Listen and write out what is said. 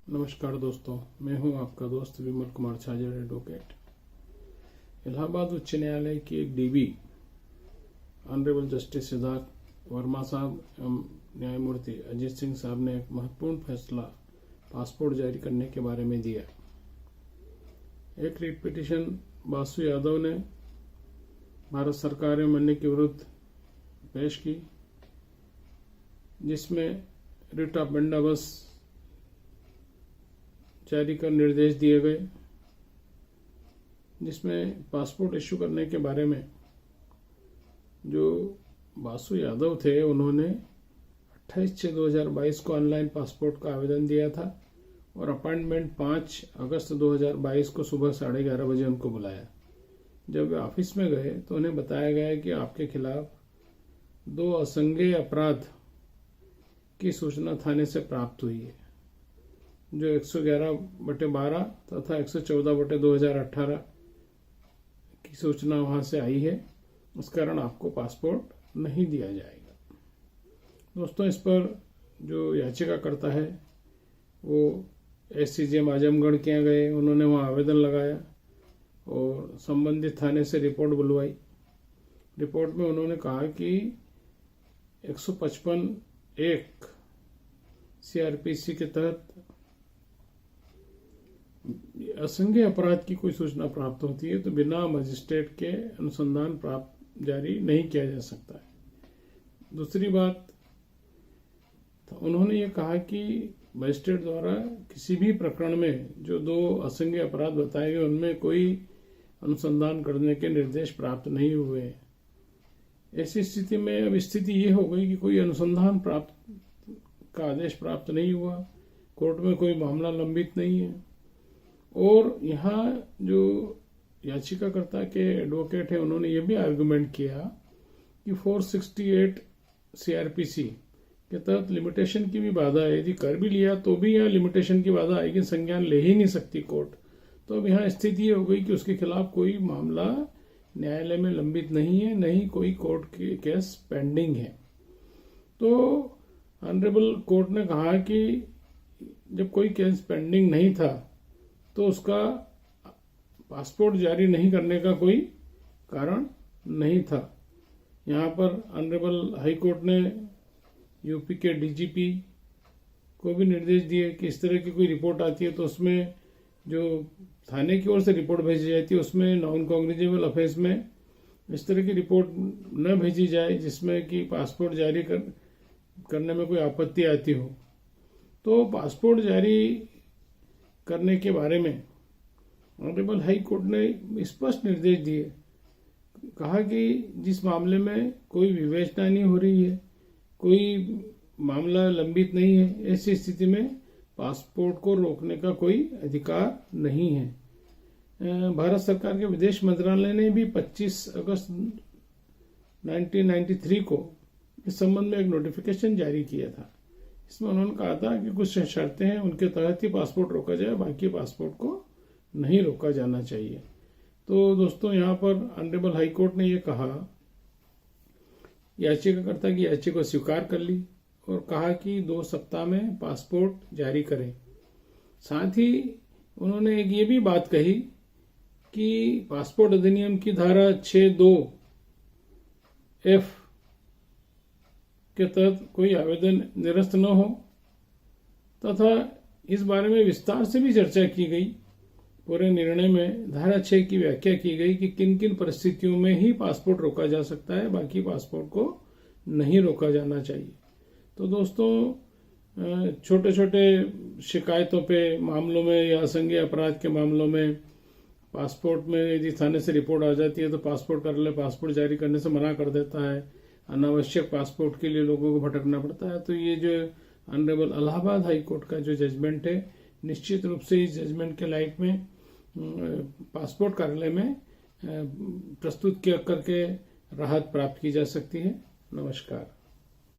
नमस्कार दोस्तों, मैं हूं आपका दोस्त विमल कुमार छाजर एडवोकेट। इलाहाबाद उच्च न्यायालय की एक dB honourable justice Siddharth Verma साहब एवं न्यायमूर्ति अजीत सिंह साहब ने एक महत्वपूर्ण फैसला पासपोर्ट जारी करने के बारे में दिया। एक रिट पिटीशन बासु यादव ने भारत सरकार एवं अन्य के विरुद्ध पेश की, जिसमें रिट ऑफ बेंडाबस जारी कर निर्देश दिए गए, जिसमें पासपोर्ट इश्यू करने के बारे में जो बासु यादव थे उन्होंने 28/6/2022 को ऑनलाइन पासपोर्ट का आवेदन दिया था और अपॉइंटमेंट 5 अगस्त 2022 को सुबह 11:30 बजे उनको बुलाया। जब वे ऑफिस में गए तो उन्हें बताया गया कि आपके खिलाफ 2 असंज्ञेय अपराध की सूचना थाने से प्राप्त हुई है, जो 111/12 तथा 114/2018 की सूचना वहां से आई है। उस कारण आपको पासपोर्ट नहीं दिया जाएगा। दोस्तों, इस पर जो याचिका करता है वो SCJM आजमगढ़ के यहाँ गए, उन्होंने वहाँ आवेदन लगाया और संबंधित थाने से रिपोर्ट बुलवाई। रिपोर्ट में उन्होंने कहा कि 155(1) CRPC के तहत असंज्ञेय अपराध की कोई सूचना प्राप्त होती है तो बिना मजिस्ट्रेट के अनुसंधान प्राप्त जारी नहीं किया जा सकता है। दूसरी बात, तो उन्होंने ये कहा कि मजिस्ट्रेट द्वारा किसी भी प्रकरण में जो 2 असंज्ञेय अपराध बताए गए उनमें कोई अनुसंधान करने के निर्देश प्राप्त नहीं हुए। ऐसी स्थिति में अब स्थिति ये हो गई कि कोई अनुसंधान प्राप्त का आदेश प्राप्त नहीं हुआ, कोर्ट में कोई मामला लंबित नहीं है और यहाँ जो याचिकाकर्ता के एडवोकेट है उन्होंने ये भी आर्गुमेंट किया कि 468 CRPC के तहत लिमिटेशन की भी बाधा है। यदि कर भी लिया तो भी यहाँ लिमिटेशन की बाधा आएगी, संज्ञान ले ही नहीं सकती कोर्ट। तो अब यहाँ स्थिति ये हो गई कि उसके खिलाफ कोई मामला न्यायालय में लंबित नहीं है, नहीं कोई कोर्ट के केस पेंडिंग है। तो ऑनरेबल कोर्ट ने कहा कि जब कोई केस पेंडिंग नहीं था तो उसका पासपोर्ट जारी नहीं करने का कोई कारण नहीं था। यहाँ पर ऑनरेबल हाई कोर्ट ने यूपी के DGP को भी निर्देश दिए कि इस तरह की कोई रिपोर्ट आती है तो उसमें जो थाने की ओर से रिपोर्ट भेजी जाती है उसमें नॉन कॉग्निजेबल ऑफेंस में इस तरह की रिपोर्ट न भेजी जाए जिसमें कि पासपोर्ट जारी करने में कोई आपत्ति आती हो। तो पासपोर्ट जारी करने के बारे में ऑनरेबल हाई कोर्ट ने स्पष्ट निर्देश दिए, कहा कि जिस मामले में कोई विवेचना नहीं हो रही है, कोई मामला लंबित नहीं है, ऐसी स्थिति में पासपोर्ट को रोकने का कोई अधिकार नहीं है। भारत सरकार के विदेश मंत्रालय ने भी 25 अगस्त 1993 को इस संबंध में एक नोटिफिकेशन जारी किया था। इसमें उन्होंने कहा था कि कुछ शर्तें हैं, उनके तहत ही पासपोर्ट रोका जाए, बाकी पासपोर्ट को नहीं रोका जाना चाहिए। तो दोस्तों, यहाँ पर ऑनरेबल हाई कोर्ट ने ये कहा, याचिकाकर्ता की याचिका स्वीकार कर ली और कहा कि 2 सप्ताह में पासपोर्ट जारी करें। साथ ही उन्होंने एक ये भी बात कही कि पासपोर्ट अधिनियम की धारा 6(2)(f) के तहत कोई आवेदन निरस्त न हो तथा इस बारे में विस्तार से भी चर्चा की गई। पूरे निर्णय में धारा 6 की व्याख्या की गई कि किन किन परिस्थितियों में ही पासपोर्ट रोका जा सकता है, बाकी पासपोर्ट को नहीं रोका जाना चाहिए। तो दोस्तों, छोटे छोटे शिकायतों पे मामलों में या असंज्ञेय अपराध के मामलों में पासपोर्ट में यदि थाने से रिपोर्ट आ जाती है तो पासपोर्ट कार्यालय पासपोर्ट जारी करने से मना कर देता है। अनावश्यक पासपोर्ट के लिए लोगों को भटकना पड़ता है। तो ये जो ऑनरेबल इलाहाबाद हाई कोर्ट का जो जजमेंट है, निश्चित रूप से इस जजमेंट के लाइट में पासपोर्ट कार्यालय में प्रस्तुत करके राहत प्राप्त की जा सकती है। नमस्कार।